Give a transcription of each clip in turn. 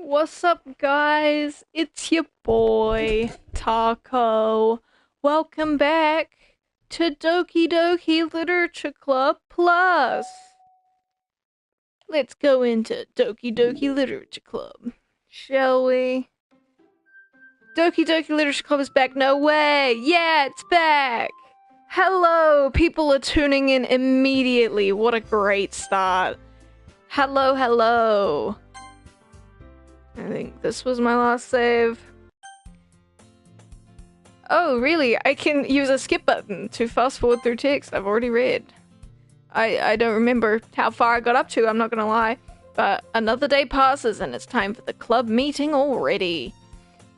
What's up, guys? It's your boy, Taco. Welcome back to Doki Doki Literature Club Plus. Let's go into Doki Doki Literature Club, shall we? Doki Doki Literature Club is back. No way! Yeah, it's back! Hello! People are tuning in immediately. What a great start. Hello, hello. I think this was my last save. Oh, really? I can use a skip button to fast forward through text I've already read. I don't remember how far I got up to, I'm not gonna lie. But another day passes and it's time for the club meeting already.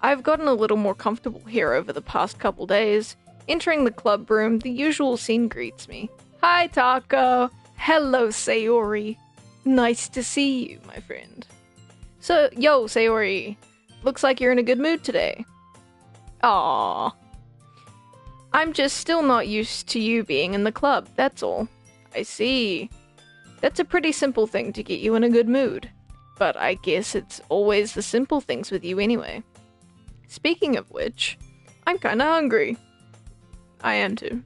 I've gotten a little more comfortable here over the past couple days. Entering the club room, the usual scene greets me. Hi, Taco. Hello, Sayori. Nice to see you, my friend. So, yo, Sayori. Looks like you're in a good mood today. Aww. I'm just still not used to you being in the club, that's all. I see. That's a pretty simple thing to get you in a good mood. But I guess it's always the simple things with you anyway. Speaking of which, I'm kinda hungry. I am too.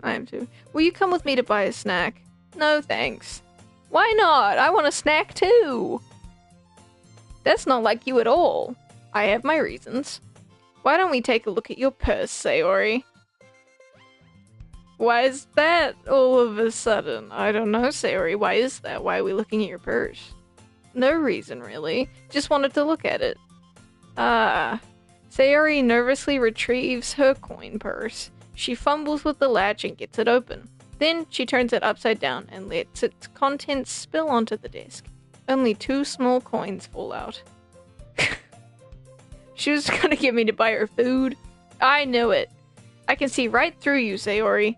Will you come with me to buy a snack? No, thanks. Why not? I want a snack too! That's not like you at all. I have my reasons. Why don't we take a look at your purse, Sayori? Why is that all of a sudden? I don't know, Sayori. Why is that? Why are we looking at your purse? No reason, really. Just wanted to look at it. Sayori nervously retrieves her coin purse. She fumbles with the latch and gets it open. Then she turns it upside down and lets its contents spill onto the desk. Only 2 small coins fall out. She was gonna get me to buy her food. I knew it. I can see right through you, Sayori.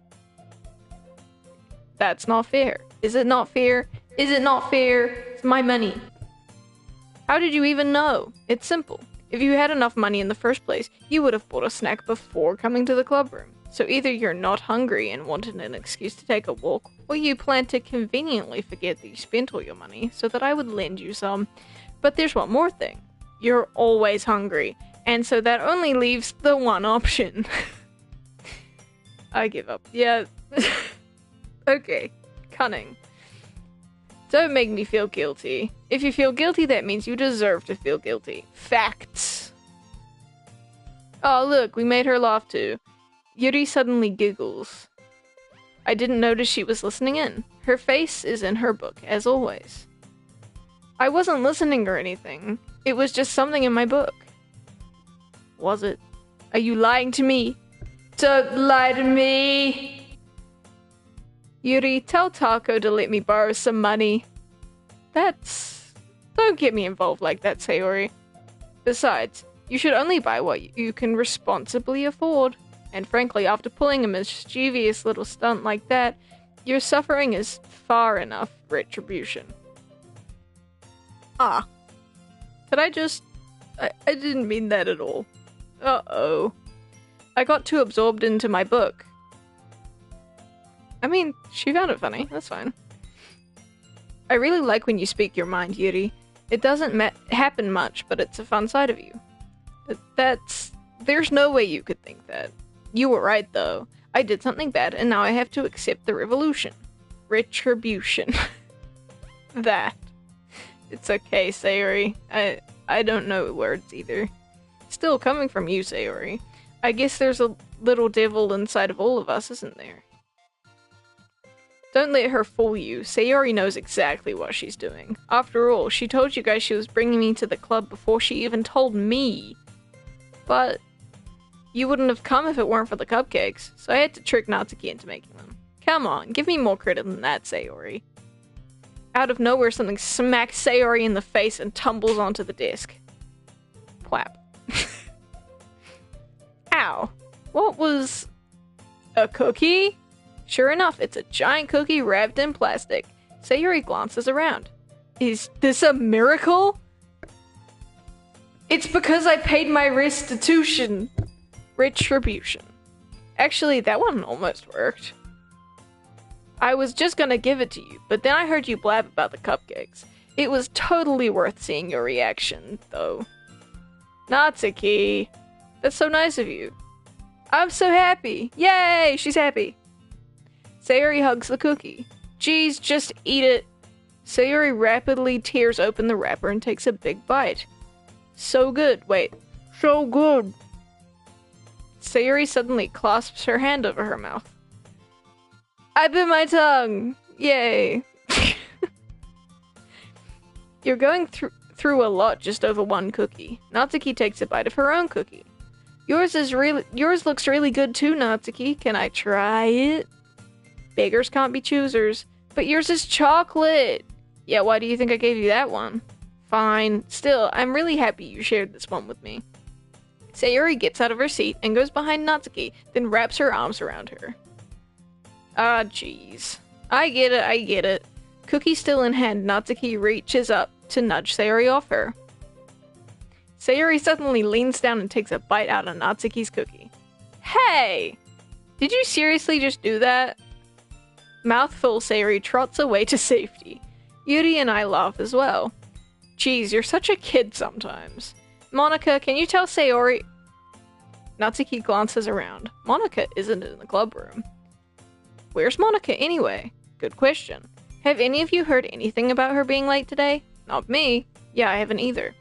That's not fair. Is it not fair? Is it not fair? It's my money. How did you even know? It's simple. If you had enough money in the first place, you would have bought a snack before coming to the club room. So either you're not hungry and wanted an excuse to take a walk, or you plan to conveniently forget that you spent all your money so that I would lend you some. But there's one more thing. You're always hungry, and so that only leaves the one option. I give up. Yeah. Okay. Cunning. Don't make me feel guilty. If you feel guilty, that means you deserve to feel guilty. Facts. Oh, look, we made her laugh too. Yuri suddenly giggles. I didn't notice she was listening in. Her face is in her book, as always. I wasn't listening or anything. It was just something in my book. Was it? Are you lying to me? Don't lie to me! Yuri, tell Taco to let me borrow some money. Don't get me involved like that, Sayori. Besides, you should only buy what you can responsibly afford. And frankly, after pulling a mischievous little stunt like that, your suffering is far enough retribution. Ah. Could I just... I didn't mean that at all. Uh-oh. I got too absorbed into my book. I mean, she found it funny. That's fine. I really like when you speak your mind, Yuri. It doesn't happen much, but it's a fun side of you. There's no way you could think that. You were right, though. I did something bad, and now I have to accept the revolution. Retribution. That. It's okay, Sayori. I don't know words either. Still, coming from you, Sayori. I guess there's a little devil inside of all of us, isn't there? Don't let her fool you. Sayori knows exactly what she's doing. After all, she told you guys she was bringing me to the club before she even told me. But you wouldn't have come if it weren't for the cupcakes, so I had to trick Natsuki into making them. Come on, give me more credit than that, Sayori. Out of nowhere, something smacks Sayori in the face and tumbles onto the desk. Plap. Ow. What was... a cookie? Sure enough, it's a giant cookie wrapped in plastic. Sayori glances around. Is this a miracle? It's because I paid my restitution. Retribution. Actually, that one almost worked. I was just gonna give it to you, but then I heard you blab about the cupcakes. It was totally worth seeing your reaction, though. Natsuki! That's so nice of you. I'm so happy! Yay! She's happy! Sayori hugs the cookie. Geez, just eat it. Sayori rapidly tears open the wrapper and takes a big bite. So good. Wait. So good. Sayori suddenly clasps her hand over her mouth. I bit my tongue! Yay! You're going through a lot just over one cookie. Natsuki takes a bite of her own cookie. Yours looks really good too, Natsuki. Can I try it? Beggars can't be choosers. But yours is chocolate! Yeah, why do you think I gave you that one? Fine. Still, I'm really happy you shared this one with me. Sayori gets out of her seat and goes behind Natsuki, then wraps her arms around her. Ah, jeez. I get it. Cookie still in hand, Natsuki reaches up to nudge Sayori off her. Sayori suddenly leans down and takes a bite out of Natsuki's cookie. Hey! Did you seriously just do that? Mouthful, Sayori trots away to safety. Yuri and I laugh as well. Geez, you're such a kid sometimes. Monika, can you tell Sayori... Natsuki glances around. Monika isn't in the club room. Where's Monika anyway? Good question. Have any of you heard anything about her being late today? Not me. Yeah, I haven't either.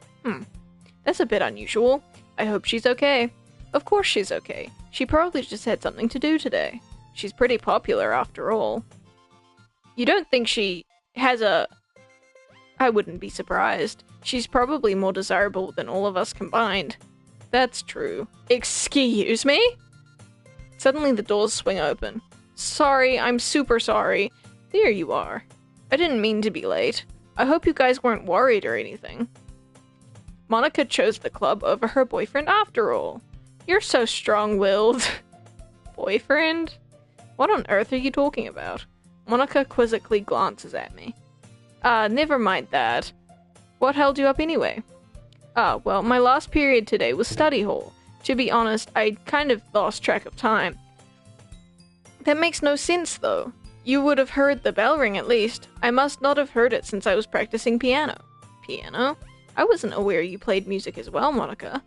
That's a bit unusual. I hope she's okay. Of course she's okay. She probably just had something to do today. She's pretty popular after all. You don't think she has a... I wouldn't be surprised. She's probably more desirable than all of us combined. That's true. Excuse me? Suddenly the doors swing open. Sorry, I'm super sorry. There you are. I didn't mean to be late. I hope you guys weren't worried or anything. Monika chose the club over her boyfriend after all. You're so strong-willed. Boyfriend? What on earth are you talking about? Monika quizzically glances at me. Never mind that. What held you up anyway? Well, my last period today was study hall. To be honest, I kind of lost track of time. That makes no sense, though. You would have heard the bell ring at least. I must not have heard it since I was practicing piano. Piano? I wasn't aware you played music as well, Monika.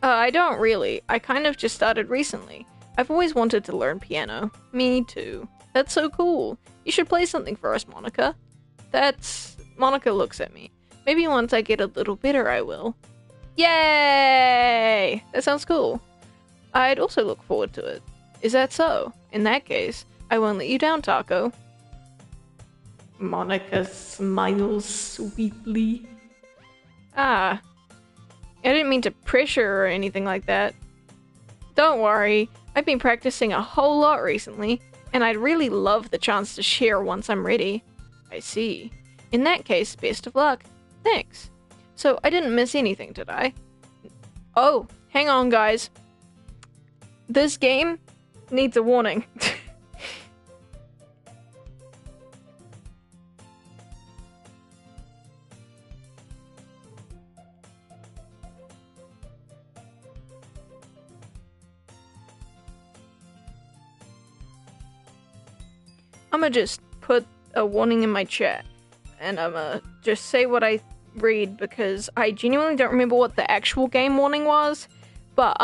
I don't really. I kind of just started recently. I've always wanted to learn piano. Me too. That's so cool. You should play something for us, Monika. Monika looks at me. Maybe once I get a little better, I will. Yay! That sounds cool. I'd also look forward to it. Is that so? In that case, I won't let you down, Taco. Monika smiles sweetly. I didn't mean to pressure or anything like that. Don't worry, I've been practicing a whole lot recently, and I'd really love the chance to share once I'm ready. I see. In that case, best of luck. Thanks. So, I didn't miss anything, did I? Oh, hang on, guys. This game needs a warning. I'm gonna just put a warning in my chat, and I'm gonna just say what I read, because I genuinely don't remember what the actual game warning was, but,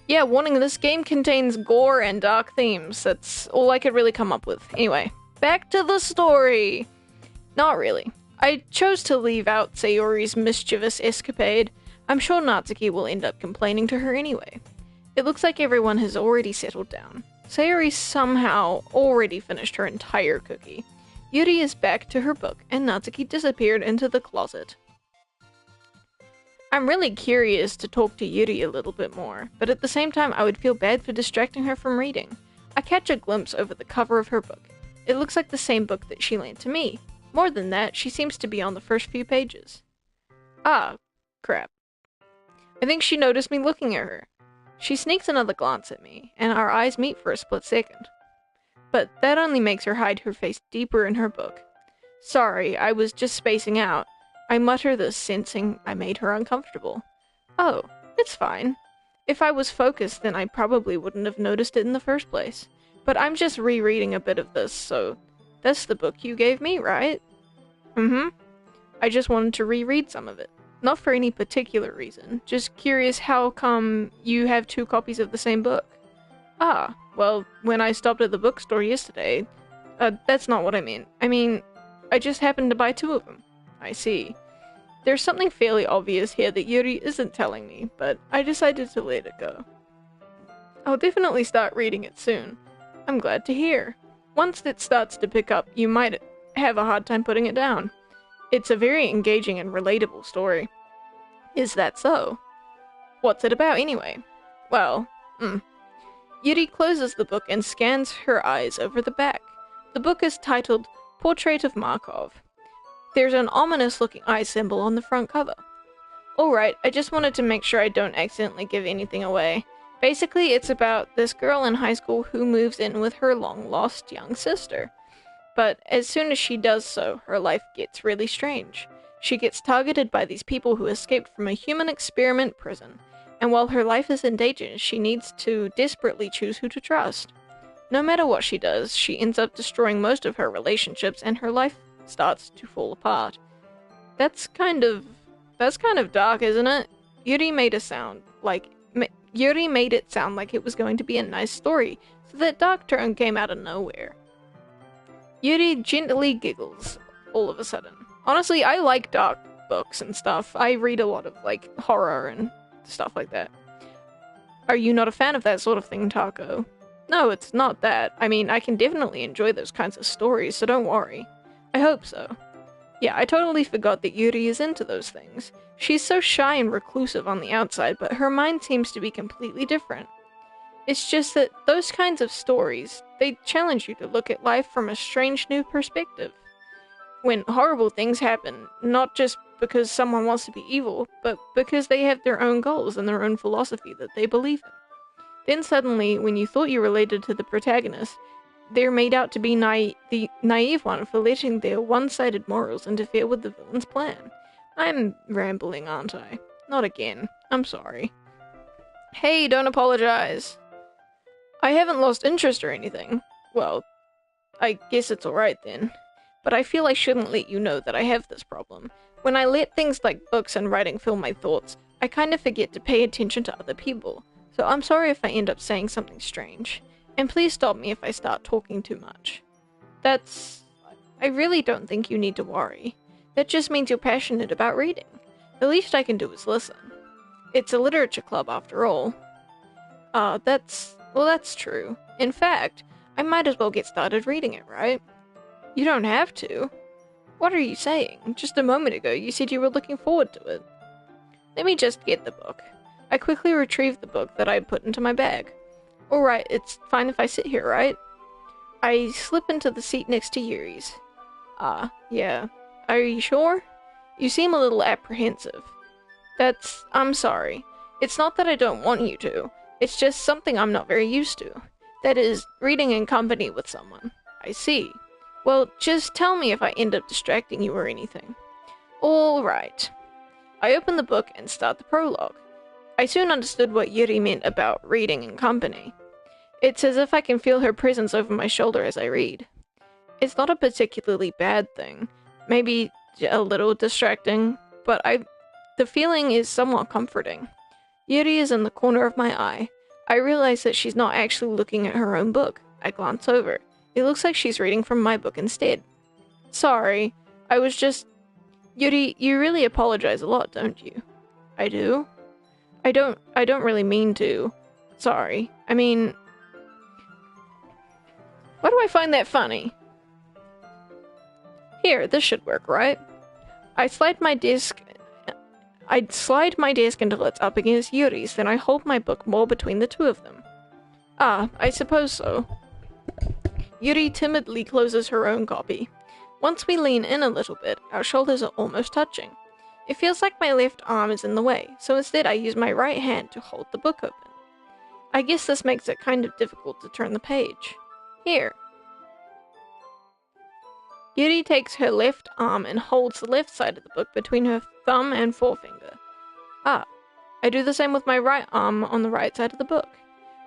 yeah, warning, this game contains gore and dark themes. That's all I could really come up with. Anyway, back to the story! Not really. I chose to leave out Sayori's mischievous escapade. I'm sure Natsuki will end up complaining to her anyway. It looks like everyone has already settled down. Sayori somehow already finished her entire cookie. Yuri is back to her book, and Natsuki disappeared into the closet. I'm really curious to talk to Yuri a little bit more, but at the same time I would feel bad for distracting her from reading. I catch a glimpse over the cover of her book. It looks like the same book that she lent to me. More than that, she seems to be on the first few pages. Ah, crap. I think she noticed me looking at her. She sneaks another glance at me, and our eyes meet for a split second. But that only makes her hide her face deeper in her book. Sorry, I was just spacing out. I mutter this, sensing I made her uncomfortable. Oh, it's fine. If I was focused, then I probably wouldn't have noticed it in the first place. But I'm just rereading a bit of this, so... That's the book you gave me, right? I just wanted to reread some of it. not for any particular reason. Just curious how come you have 2 copies of the same book. Ah, well, when I stopped at the bookstore yesterday, that's not what I meant. I mean, I just happened to buy 2 of them. I see. There's something fairly obvious here that Yuri isn't telling me, but I decided to let it go. I'll definitely start reading it soon. I'm glad to hear. Once it starts to pick up, you might have a hard time putting it down. It's a very engaging and relatable story. Is that so? What's it about anyway? Well, Yuri closes the book and scans her eyes over the back. The book is titled Portrait of Markov. There's an ominous-looking eye symbol on the front cover. Alright, I just wanted to make sure I don't accidentally give anything away. Basically, it's about this girl in high school who moves in with her long-lost young sister. But as soon as she does so, her life gets really strange. She gets targeted by these people who escaped from a human experiment prison, and while her life is in danger, she needs to desperately choose who to trust. No matter what she does, she ends up destroying most of her relationships, and her life starts to fall apart. That's kind of dark, isn't it? Yuri made it sound like it was going to be a nice story, so that dark turn came out of nowhere. Yuri gently giggles all of a sudden. Honestly, I like dark books and stuff. I read a lot of, like, horror and stuff like that. Are you not a fan of that sort of thing, Taco? No, it's not that. I mean, I can definitely enjoy those kinds of stories, so don't worry. I hope so. Yeah, I totally forgot that Yuri is into those things. She's so shy and reclusive on the outside, but her mind seems to be completely different. It's just that those kinds of stories, they challenge you to look at life from a strange new perspective. When horrible things happen, not just because someone wants to be evil, but because they have their own goals and their own philosophy that they believe in. Then suddenly, when you thought you related to the protagonist, they're made out to be the naive one for letting their one-sided morals interfere with the villain's plan. I'm rambling, aren't I? Not again. I'm sorry. Hey, don't apologize. I haven't lost interest or anything. Well, I guess it's alright then. But I feel I shouldn't let you know that I have this problem. When I let things like books and writing fill my thoughts, I kind of forget to pay attention to other people. So I'm sorry if I end up saying something strange. And please stop me if I start talking too much. I really don't think you need to worry. That just means you're passionate about reading. The least I can do is listen. It's a literature club after all. That's true. In fact, I might as well get started reading it, right? You don't have to. What are you saying? Just a moment ago you said you were looking forward to it. Let me just get the book. I quickly retrieved the book that I had put into my bag. Alright, it's fine if I sit here, right? I slip into the seat next to Yuri's. Yeah. Are you sure? You seem a little apprehensive. I'm sorry. It's not that I don't want you to. It's just something I'm not very used to. That is, reading in company with someone. I see. Well, just tell me if I end up distracting you or anything. Alright. I open the book and start the prologue. I soon understood what Yuri meant about reading in company. It's as if I can feel her presence over my shoulder as I read. It's not a particularly bad thing. Maybe a little distracting, but the feeling is somewhat comforting. Yuri is in the corner of my eye. I realize that she's not actually looking at her own book. I glance over. It looks like she's reading from my book instead. Sorry, I was just... Yuri, you really apologize a lot, don't you? I do? I don't really mean to. Sorry. I mean... Why do I find that funny? Here, this should work, right? I'd slide my desk until it's up against Yuri's, then I hold my book more between the two of them. Ah, I suppose so. Yuri timidly closes her own copy. Once we lean in a little bit, our shoulders are almost touching. It feels like my left arm is in the way, so instead I use my right hand to hold the book open. I guess this makes it kind of difficult to turn the page. Here. Yuri takes her left arm and holds the left side of the book between her thumb and forefinger. Ah, I do the same with my right arm on the right side of the book.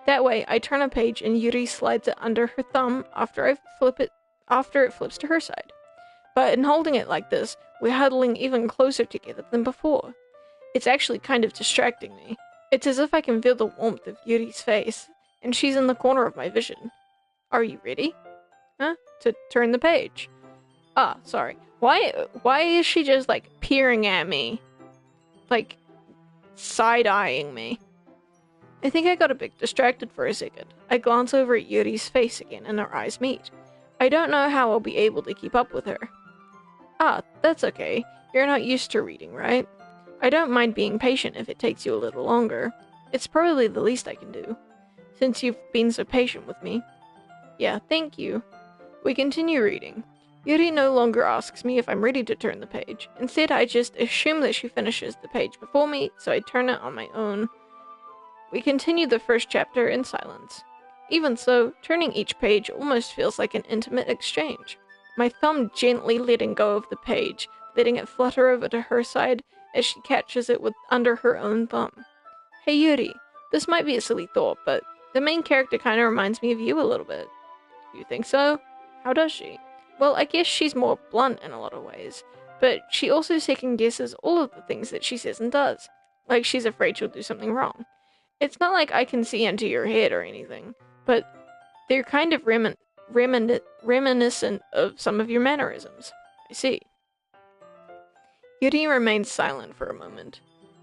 That way, I turn a page and Yuri slides it under her thumb after it flips to her side. But in holding it like this, we're huddling even closer together than before. It's actually kind of distracting me. It's as if I can feel the warmth of Yuri's face, and she's in the corner of my vision. Are you ready? Huh? To turn the page. Ah, sorry. Why is she just, like, peering at me? Like, side-eyeing me? I think I got a bit distracted for a second. I glance over at Yuri's face again, and our eyes meet. I don't know how I'll be able to keep up with her. Ah, that's okay. You're not used to reading, right? I don't mind being patient if it takes you a little longer. It's probably the least I can do, since you've been so patient with me. Yeah, thank you. We continue reading. Yuri no longer asks me if I'm ready to turn the page. Instead, I just assume that she finishes the page before me, so I turn it on my own. We continue the first chapter in silence. Even so, turning each page almost feels like an intimate exchange. My thumb gently letting go of the page, letting it flutter over to her side as she catches it under her own thumb. Hey Yuri, this might be a silly thought, but the main character kind of reminds me of you a little bit. You think so? How does she? Well, I guess she's more blunt in a lot of ways, but she also second guesses all of the things that she says and does, like she's afraid she'll do something wrong. It's not like I can see into your head or anything, but they're kind of reminiscent of some of your mannerisms. I see. Yuri remains silent for a moment.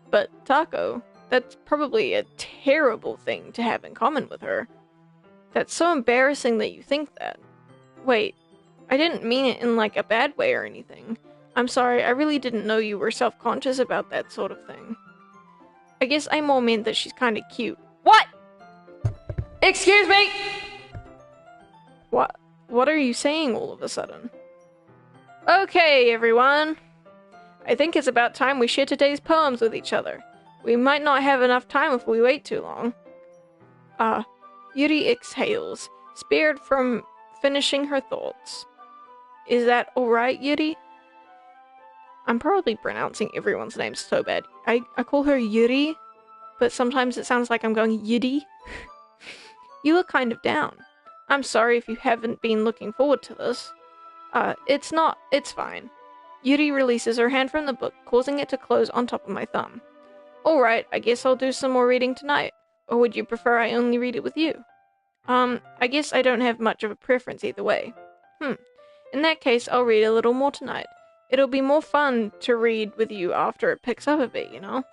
But Taco, that's probably a terrible thing to have in common with her. That's so embarrassing that you think that. Wait, I didn't mean it in like a bad way or anything. I'm sorry, I really didn't know you were self-conscious about that sort of thing. I guess I more meant that she's kinda cute. What? Excuse me! What are you saying all of a sudden? Okay, everyone. I think it's about time we share today's poems with each other. We might not have enough time if we wait too long. Yuri exhales, spared from finishing her thoughts. Is that alright, Yuri? I'm probably pronouncing everyone's name so bad. I call her Yuri, but sometimes it sounds like I'm going Yuri. You look kind of down. I'm sorry if you haven't been looking forward to this. It's fine. Yuri releases her hand from the book, causing it to close on top of my thumb. Alright, I guess I'll do some more reading tonight. Or would you prefer I only read it with you? I guess I don't have much of a preference either way. In that case, I'll read a little more tonight. It'll be more fun to read with you after it picks up a bit, you know?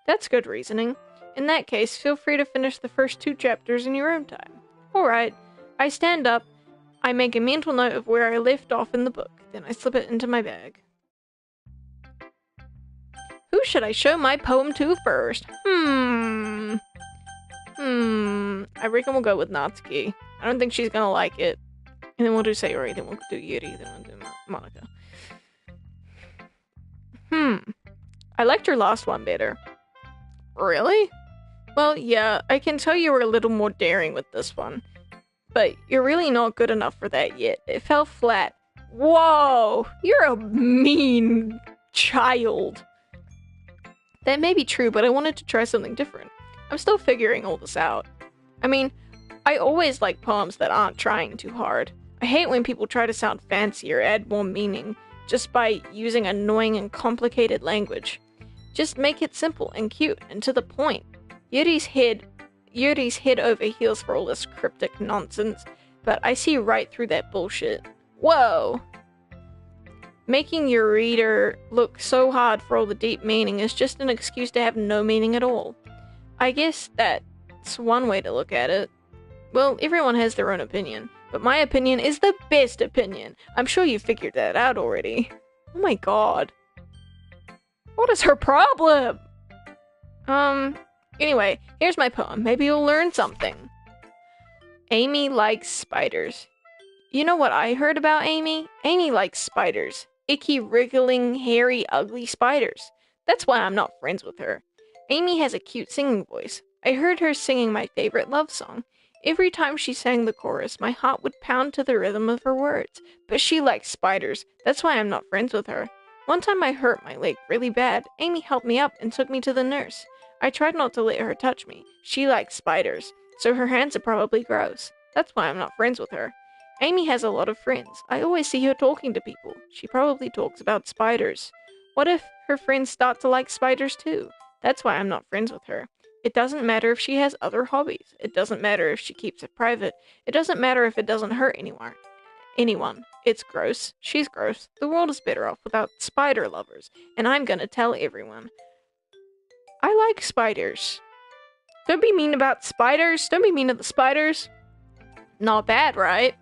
That's good reasoning. In that case, feel free to finish the first 2 chapters in your own time. Alright. I stand up, I make a mental note of where I left off in the book, then I slip it into my bag. Who should I show my poem to first? I reckon we'll go with Natsuki. I don't think she's gonna like it. And then we'll do Sayori, then we'll do Yuri, then we'll do Monica. I liked your last one better. Really? Well, yeah, I can tell you were a little more daring with this one. But you're really not good enough for that yet. It fell flat. Whoa! You're a mean child. That may be true, but I wanted to try something different. I'm still figuring all this out. I mean, I always like poems that aren't trying too hard. I hate when people try to sound fancy or add more meaning just by using annoying and complicated language. Just make it simple and cute and to the point. Yuri's head over heels for all this cryptic nonsense, but I see right through that bullshit. Whoa! Making your reader look so hard for all the deep meaning is just an excuse to have no meaning at all. I guess that's one way to look at it. Well, everyone has their own opinion, but my opinion is the best opinion. I'm sure you figured that out already. Oh my god. What is her problem? Anyway, here's my poem. Maybe you'll learn something. Amy likes spiders. You know what I heard about Amy? Amy likes spiders. Icky, wriggling, hairy, ugly spiders. That's why I'm not friends with her. Amy has a cute singing voice. I heard her singing my favorite love song. Every time she sang the chorus, my heart would pound to the rhythm of her words. But she likes spiders. That's why I'm not friends with her. One time I hurt my leg really bad. Amy helped me up and took me to the nurse. I tried not to let her touch me. She likes spiders, so her hands are probably gross. That's why I'm not friends with her. Amy has a lot of friends. I always see her talking to people. She probably talks about spiders. What if her friends start to like spiders too? That's why I'm not friends with her. It doesn't matter if she has other hobbies. It doesn't matter if she keeps it private. It doesn't matter if it doesn't hurt anyone. It's gross. She's gross. The world is better off without spider lovers. And I'm gonna tell everyone. I like spiders. Don't be mean about spiders. Don't be mean to the spiders. Not bad, right?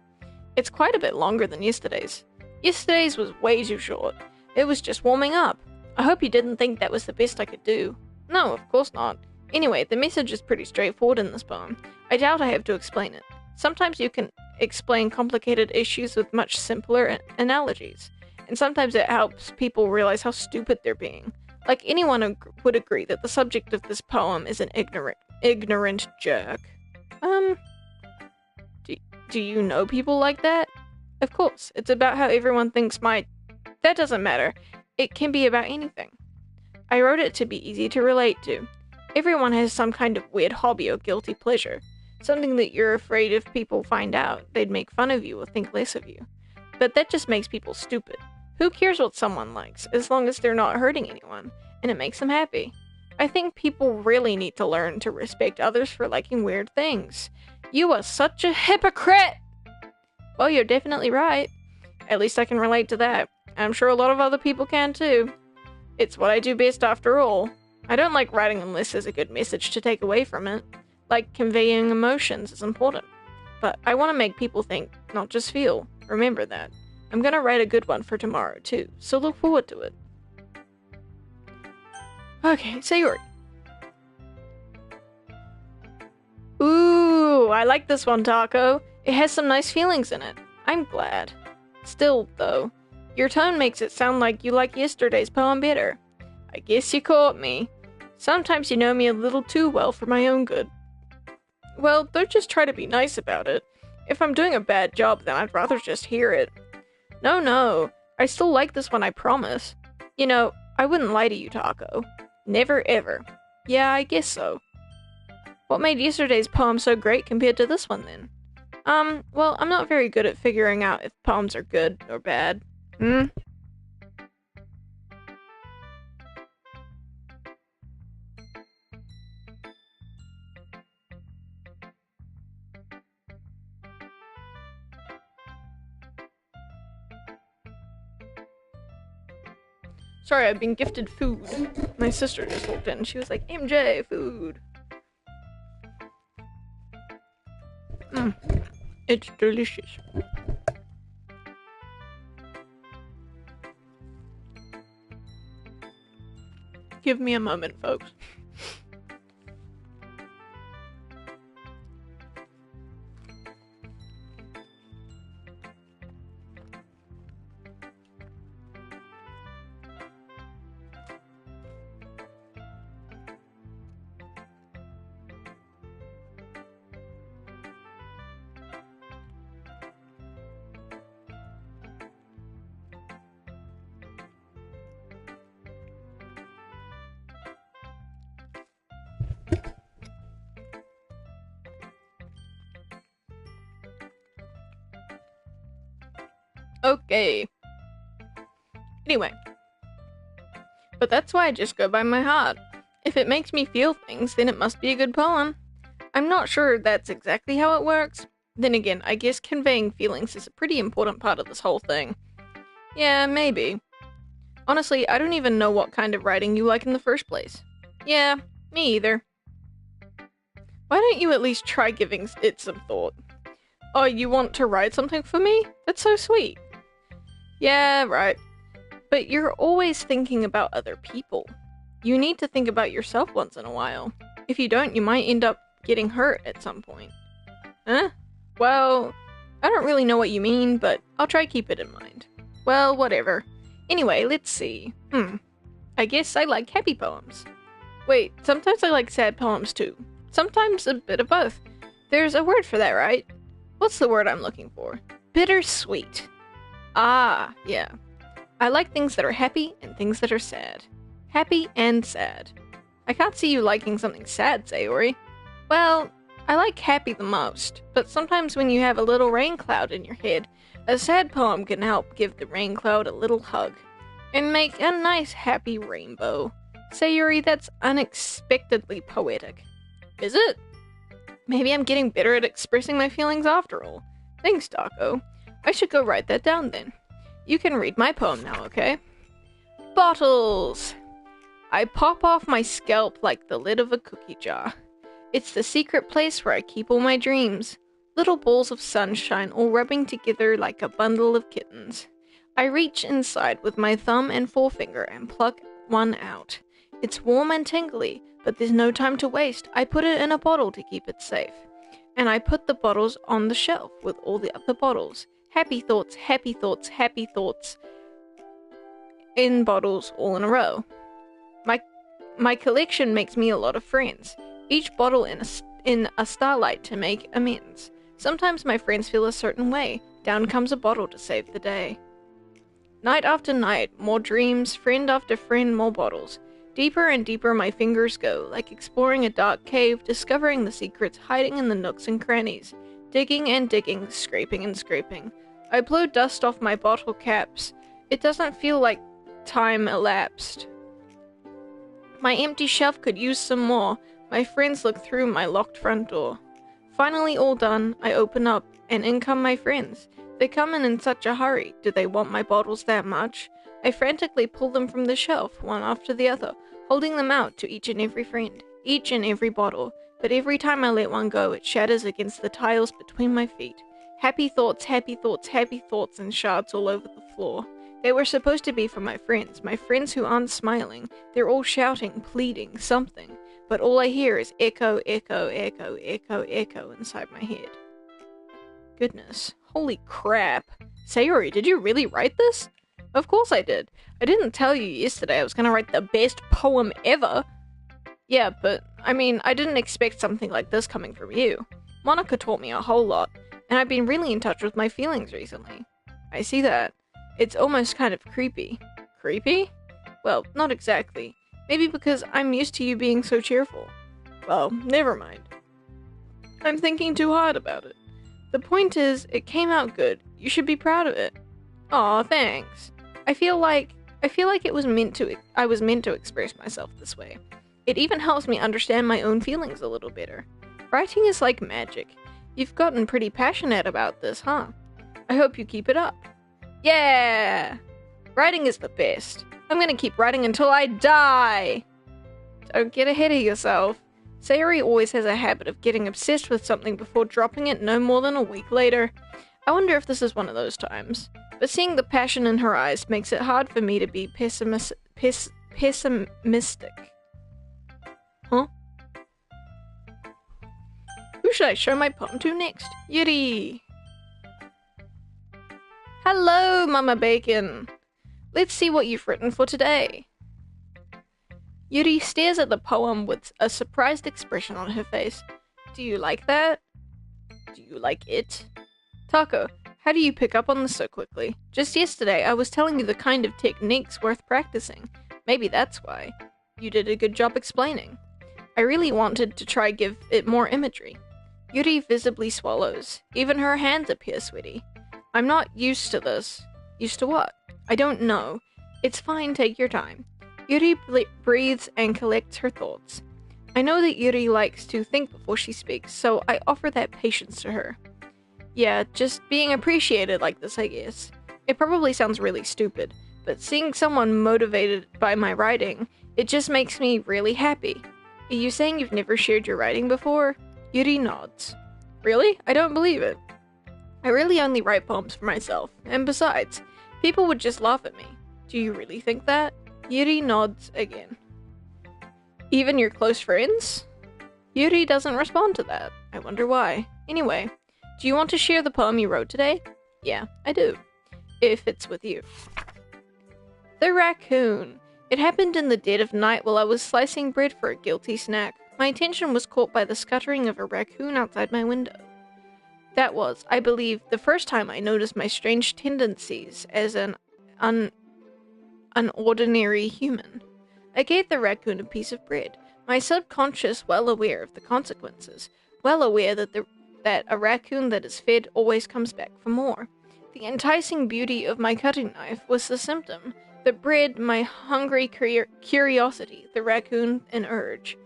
It's quite a bit longer than yesterday's. Yesterday's was way too short. It was just warming up. I hope you didn't think that was the best I could do. No, of course not. Anyway, the message is pretty straightforward in this poem. I doubt I have to explain it. Sometimes you can explain complicated issues with much simpler analogies. And sometimes it helps people realize how stupid they're being. Like anyone would agree that the subject of this poem is an ignorant jerk. Do you know people like that? Of course, it's about how everyone thinks that doesn't matter. It can be about anything. I wrote it to be easy to relate to. Everyone has some kind of weird hobby or guilty pleasure. Something that you're afraid if people find out, they'd make fun of you or think less of you. But that just makes people stupid. Who cares what someone likes, as long as they're not hurting anyone, and it makes them happy? I think people really need to learn to respect others for liking weird things. You are such a hypocrite! Well, you're definitely right. At least I can relate to that. I'm sure a lot of other people can too. It's what I do best after all. I don't like writing unless there's a good message to take away from it. Like conveying emotions is important. But I want to make people think, not just feel. Remember that. I'm gonna write a good one for tomorrow too, so look forward to it. Okay, Sayori. Ooh, I like this one, Taco. It has some nice feelings in it. I'm glad. Still, though, your tone makes it sound like you like yesterday's poem better. I guess you caught me. Sometimes you know me a little too well for my own good. Well, don't just try to be nice about it. If I'm doing a bad job, then I'd rather just hear it. No, I still like this one, I promise. You know, I wouldn't lie to you, Taco. Never ever. Yeah, I guess so. What made yesterday's poem so great compared to this one, then? Well, I'm not very good at figuring out if poems are good or bad. Sorry, I've been gifted food. My sister just walked in and she was like, MJ, food. It's delicious. Give me a moment, folks. Okay. Anyway. But that's why I just go by my heart. If it makes me feel things, then it must be a good poem. I'm not sure that's exactly how it works. Then again, I guess conveying feelings is a pretty important part of this whole thing. Yeah, maybe. Honestly, I don't even know what kind of writing you like in the first place. Yeah, me either. Why don't you at least try giving it some thought? Oh, you want to write something for me? That's so sweet. Yeah, right. But you're always thinking about other people. You need to think about yourself once in a while. If you don't, you might end up getting hurt at some point. Huh? Well, I don't really know what you mean, but I'll try keep it in mind. Well, whatever. Anyway, let's see. I guess I like happy poems. Wait, sometimes I like sad poems too. Sometimes a bit of both. There's a word for that, right? What's the word I'm looking for? Bittersweet. Ah, yeah. I like things that are happy and things that are sad. Happy and sad. I can't see you liking something sad, Sayori. Well, I like happy the most, but sometimes when you have a little rain cloud in your head, a sad poem can help give the rain cloud a little hug. and make a nice happy rainbow. Sayuri, that's unexpectedly poetic. Is it? Maybe I'm getting better at expressing my feelings after all. Thanks, Taco. I should go write that down then. You can read my poem now, okay? Bottles! I pop off my scalp like the lid of a cookie jar. It's the secret place where I keep all my dreams. Little balls of sunshine all rubbing together like a bundle of kittens. I reach inside with my thumb and forefinger and pluck one out. It's warm and tingly, but there's no time to waste. I put it in a bottle to keep it safe. And I put the bottles on the shelf with all the other bottles. Happy thoughts, happy thoughts, happy thoughts. In bottles all in a row. My collection makes me a lot of friends. Each bottle in a starlight to make amends. Sometimes my friends feel a certain way. Down comes a bottle to save the day. Night after night, more dreams, friend after friend, more bottles. Deeper and deeper my fingers go, like exploring a dark cave, discovering the secrets hiding in the nooks and crannies. Digging and digging, scraping and scraping. I blow dust off my bottle caps. It doesn't feel like time elapsed. My empty shelf could use some more. My friends look through my locked front door. Finally all done, I open up, and in come my friends. They come in such a hurry. Do they want my bottles that much? I frantically pull them from the shelf, one after the other, holding them out to each and every friend, each and every bottle. But every time I let one go, it shatters against the tiles between my feet. Happy thoughts, happy thoughts, happy thoughts, and shards all over the floor. They were supposed to be for my friends who aren't smiling. They're all shouting, pleading, something. But all I hear is echo, echo, echo, echo, echo inside my head. Goodness. Holy crap. Sayori, did you really write this? Of course I did. I didn't tell you yesterday I was gonna write the best poem ever. Yeah, but, I mean, I didn't expect something like this coming from you. Monica taught me a whole lot, and I've been really in touch with my feelings recently. I see that. It's almost kind of creepy. Creepy? Well, not exactly. Maybe because I'm used to you being so cheerful. Well, never mind. I'm thinking too hard about it. The point is, it came out good. You should be proud of it. Aw, thanks. I feel like I was meant to express myself this way. It even helps me understand my own feelings a little better. Writing is like magic. You've gotten pretty passionate about this, huh? I hope you keep it up. Yeah! Writing is the best. I'm gonna keep writing until I die! Don't get ahead of yourself. Sayori always has a habit of getting obsessed with something before dropping it no more than a week later. I wonder if this is one of those times. But seeing the passion in her eyes makes it hard for me to be pessimistic. Huh? Who should I show my poem to next? Yuri! Hello, Mama Bacon! Let's see what you've written for today. Yuri stares at the poem with a surprised expression on her face. Do you like that? Do you like it? Taco, how do you pick up on this so quickly? Just yesterday, I was telling you the kind of techniques worth practicing. Maybe that's why. You did a good job explaining. I really wanted to try give it more imagery. Yuri visibly swallows. Even her hands appear sweaty. I'm not used to this. Used to what? I don't know. It's fine, take your time. Yuri breathes and collects her thoughts. I know that Yuri likes to think before she speaks, so I offer that patience to her. Yeah, just being appreciated like this, I guess. It probably sounds really stupid, but seeing someone motivated by my writing, it just makes me really happy. Are you saying you've never shared your writing before? Yuri nods. Really? I don't believe it. I really only write poems for myself, and besides, people would just laugh at me. Do you really think that? Yuri nods again. Even your close friends? Yuri doesn't respond to that. I wonder why. Anyway, do you want to share the poem you wrote today? Yeah, I do. If it's with you. The raccoon. It happened in the dead of night while I was slicing bread for a guilty snack. My attention was caught by the scuttering of a raccoon outside my window. That was, I believe, the first time I noticed my strange tendencies as an ordinary human. I gave the raccoon a piece of bread, my subconscious well aware of the consequences, well aware that a raccoon that is fed always comes back for more. The enticing beauty of my cutting knife was the symptom, The bread, my hungry curiosity. The raccoon, an urge.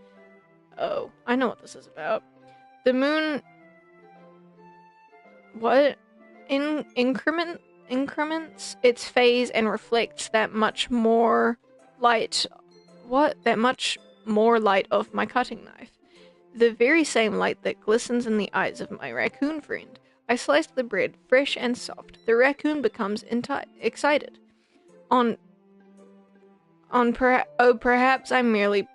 Oh, I know what this is about. The moon... What? Increments its phase and reflects that much more light... What? That much more light of my cutting knife. The very same light that glistens in the eyes of my raccoon friend. I slice the bread, fresh and soft. The raccoon becomes excited. Perhaps I'm merely...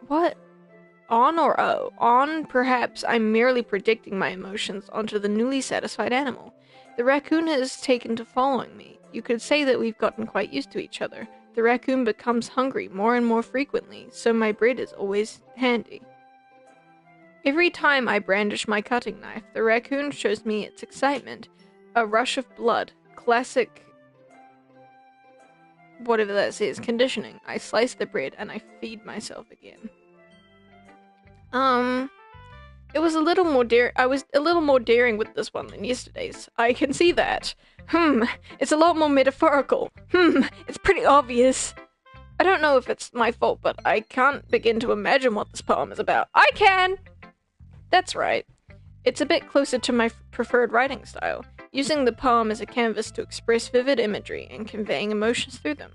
What? Perhaps I'm merely projecting my emotions onto the newly satisfied animal. The raccoon has taken to following me. You could say that we've gotten quite used to each other. The raccoon becomes hungry more and more frequently, so my bread is always handy. Every time I brandish my cutting knife, the raccoon shows me its excitement. A rush of blood. Classic... whatever that says, conditioning. I slice the bread and I feed myself again. It was a little more I was a little more daring with this one than yesterday's. I can see that. It's a lot more metaphorical. It's pretty obvious. I don't know if it's my fault, but I can't begin to imagine what this poem is about. I can! That's right. It's a bit closer to my preferred writing style, using the poem as a canvas to express vivid imagery and conveying emotions through them.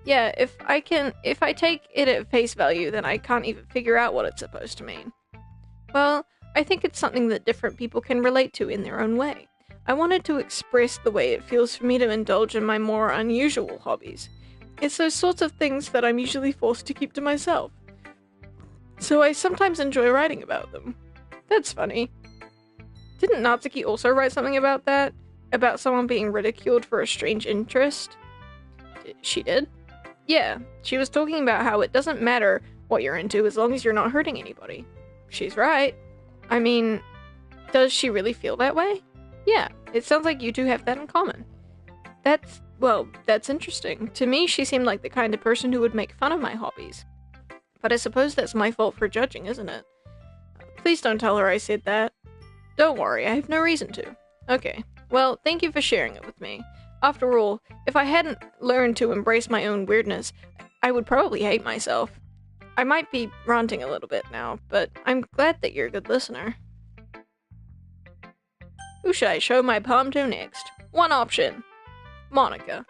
Yeah, if I take it at face value, then I can't even figure out what it's supposed to mean. Well, I think it's something that different people can relate to in their own way. I wanted to express the way it feels for me to indulge in my more unusual hobbies. It's those sorts of things that I'm usually forced to keep to myself. So I sometimes enjoy writing about them. That's funny. Didn't Natsuki also write something about that? About someone being ridiculed for a strange interest? She did? Yeah, she was talking about how it doesn't matter what you're into as long as you're not hurting anybody. She's right. I mean, does she really feel that way? Yeah, it sounds like you two have that in common. That's interesting. To me, she seemed like the kind of person who would make fun of my hobbies. But I suppose that's my fault for judging, isn't it? Please don't tell her I said that. Don't worry, I have no reason to. Okay, well, thank you for sharing it with me. After all, if I hadn't learned to embrace my own weirdness, I would probably hate myself. I might be ranting a little bit now, but I'm glad that you're a good listener. Who should I show my poem to next? One option. Monica.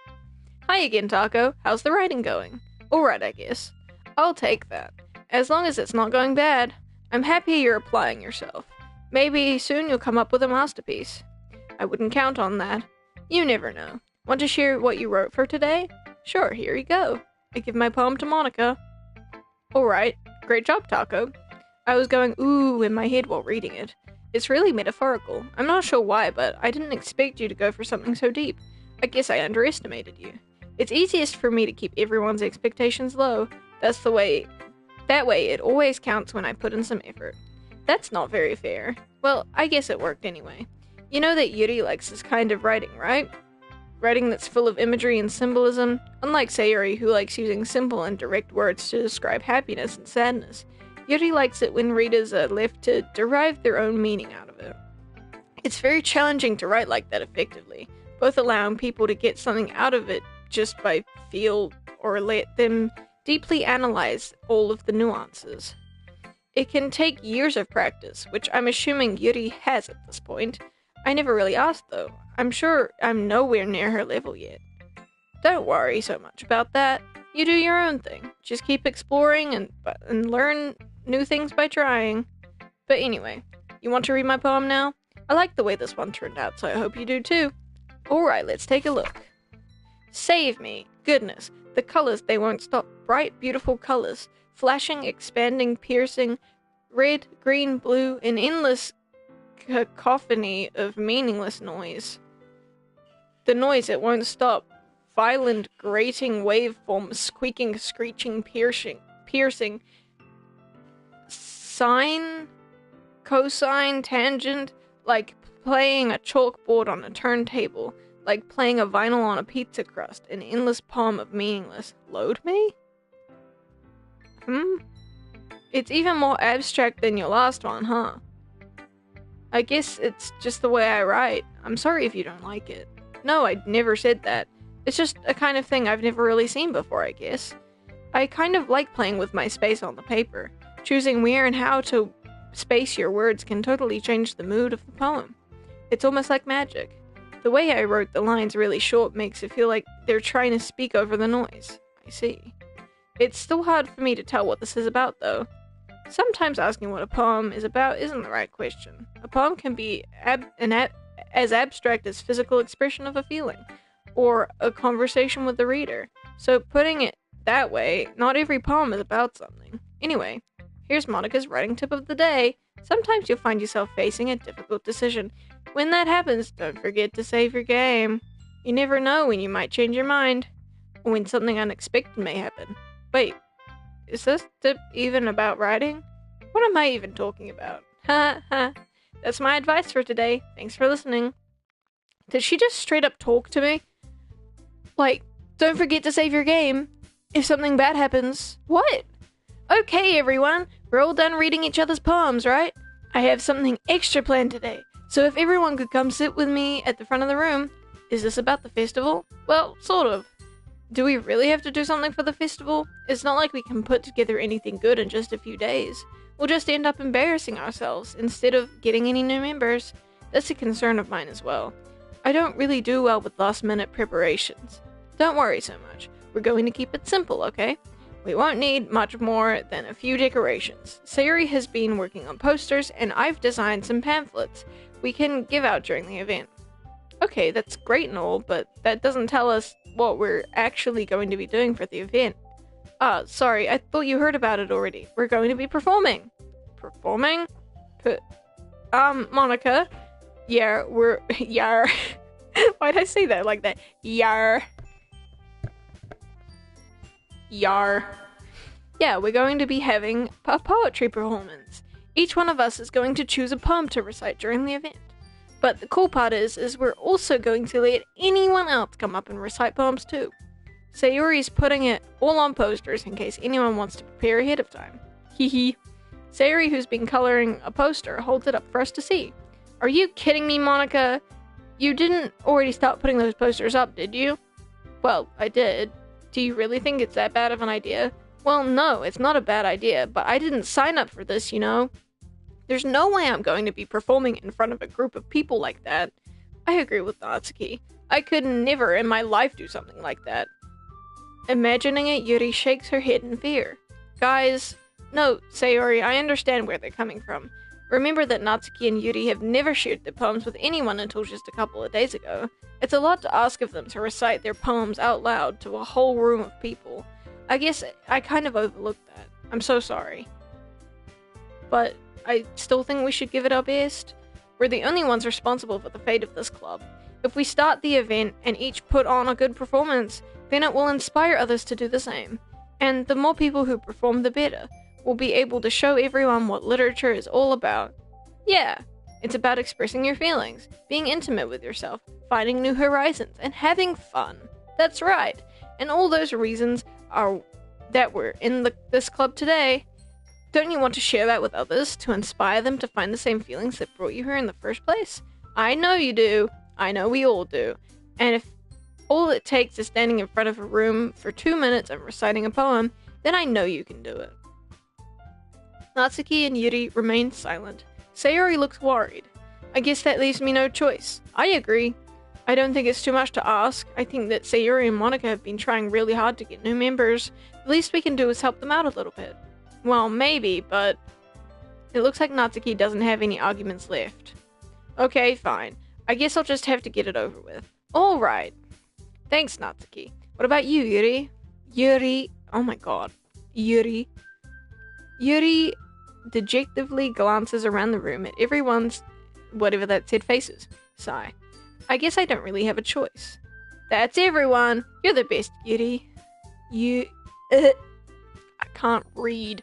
Hi again, Taco. How's the writing going? Alright, I guess. I'll take that. As long as it's not going bad. I'm happy you're applying yourself. Maybe soon you'll come up with a masterpiece. I wouldn't count on that. You never know. Want to share what you wrote for today? Sure, here you go. I give my poem to Monica. Alright, great job, Taco. I was going ooh in my head while reading it. It's really metaphorical. I'm not sure why, but I didn't expect you to go for something so deep. I guess I underestimated you. It's easiest for me to keep everyone's expectations low. That way it always counts when I put in some effort. That's not very fair. Well, I guess it worked anyway. You know that Yuri likes this kind of writing, right? Writing that's full of imagery and symbolism, unlike Sayori, who likes using simple and direct words to describe happiness and sadness. Yuri likes it when readers are left to derive their own meaning out of it. It's very challenging to write like that effectively, both allowing people to get something out of it just by feel or let them deeply analyze all of the nuances. It can take years of practice, which I'm assuming Yuri has at this point. I never really asked though. I'm sure I'm nowhere near her level yet. Don't worry so much about that. You do your own thing. Just keep exploring and learn new things by trying. But anyway, you want to read my poem now? I like the way this one turned out, so I hope you do too. Alright, let's take a look. Save me. Goodness, the colors, they won't stop. Bright, beautiful colors. Flashing, expanding, piercing. Red, green, blue, an endless cacophony of meaningless noise. The noise, it won't stop. Violent, grating waveforms, squeaking, screeching, piercing. Sine, cosine, tangent, like playing a chalkboard on a turntable, like playing a vinyl on a pizza crust, an endless poem of meaningless. Load me? It's even more abstract than your last one, huh? I guess it's just the way I write. I'm sorry if you don't like it. No, I never said that. It's just a kind of thing I've never really seen before, I guess. I kind of like playing with my space on the paper. Choosing where and how to space your words can totally change the mood of the poem. It's almost like magic. The way I wrote the lines really short makes it feel like they're trying to speak over the noise. I see. It's still hard for me to tell what this is about, though. Sometimes asking what a poem is about isn't the right question. A poem can be as abstract as physical expression of a feeling, or a conversation with the reader. So putting it that way, not every poem is about something. Anyway, here's Monica's writing tip of the day. Sometimes you'll find yourself facing a difficult decision. When that happens, don't forget to save your game. You never know when you might change your mind, or when something unexpected may happen. Wait, is this tip even about writing? What am I even talking about? Ha ha. That's my advice for today. Thanks for listening. Did she just straight up talk to me? Like, don't forget to save your game if something bad happens. What? Okay, everyone. We're all done reading each other's poems, right? I have something extra planned today. So if everyone could come sit with me at the front of the room. Is this about the festival? Well, sort of. Do we really have to do something for the festival? It's not like we can put together anything good in just a few days. We'll just end up embarrassing ourselves instead of getting any new members. That's a concern of mine as well. I don't really do well with last-minute preparations. Don't worry so much. We're going to keep it simple, okay? We won't need much more than a few decorations. Sayuri has been working on posters, and I've designed some pamphlets we can give out during the event. Okay, that's great and all, but that doesn't tell us what we're actually going to be doing for the event. Sorry, I thought you heard about it already. We're going to be performing. Performing? Monica? Yeah, we're... Yar. Why'd I say that like that? Yar. Yar. Yeah, we're going to be having a poetry performance. Each one of us is going to choose a poem to recite during the event. But the cool part is we're also going to let anyone else come up and recite poems too. Sayuri's putting it all on posters in case anyone wants to prepare ahead of time. Hee. Sayuri, who's been coloring a poster, holds it up for us to see. Are you kidding me, Monica? You didn't already start putting those posters up, did you? Well, I did. Do you really think it's that bad of an idea? Well, no, it's not a bad idea, but I didn't sign up for this, you know? There's no way I'm going to be performing in front of a group of people like that. I agree with Natsuki. I could never in my life do something like that. Imagining it, Yuri shakes her head in fear. Guys, no, Sayori, I understand where they're coming from. Remember that Natsuki and Yuri have never shared their poems with anyone until just a couple of days ago. It's a lot to ask of them to recite their poems out loud to a whole room of people. I guess I kind of overlooked that. I'm so sorry. But I still think we should give it our best. We're the only ones responsible for the fate of this club. If we start the event and each put on a good performance, then it will inspire others to do the same. And the more people who perform, the better. We'll be able to show everyone what literature is all about. Yeah, it's about expressing your feelings, being intimate with yourself, finding new horizons, and having fun. That's right. And all those reasons are that we're in this club today. Don't you want to share that with others to inspire them to find the same feelings that brought you here in the first place? I know you do. I know we all do. And if all it takes is standing in front of a room for 2 minutes and reciting a poem, then I know you can do it. Natsuki and Yuri remain silent. Sayori looks worried. I guess that leaves me no choice. I agree. I don't think it's too much to ask. I think that Sayori and Monica have been trying really hard to get new members. The least we can do is help them out a little bit. Well, maybe, but it looks like Natsuki doesn't have any arguments left. Okay, fine. I guess I'll just have to get it over with. Alright. Thanks, Natsuki. What about you, Yuri? Yuri. Oh my god. Yuri. Yuri dejectedly glances around the room at everyone's whatever that said faces. Sigh. I guess I don't really have a choice. That's everyone. You're the best, Yuri. I can't read.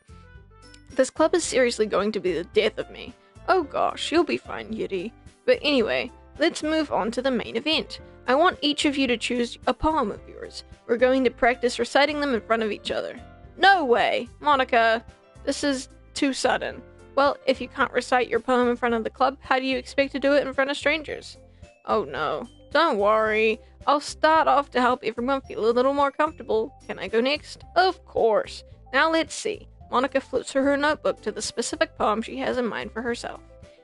This club is seriously going to be the death of me. Oh gosh, you'll be fine, Yuri. But anyway, let's move on to the main event. I want each of you to choose a poem of yours. We're going to practice reciting them in front of each other. No way! Monica, this is too sudden. Well, if you can't recite your poem in front of the club, how do you expect to do it in front of strangers? Oh no. Don't worry. I'll start off to help everyone feel a little more comfortable. Can I go next? Of course. Now let's see. Monica flips through her notebook to the specific poem she has in mind for herself.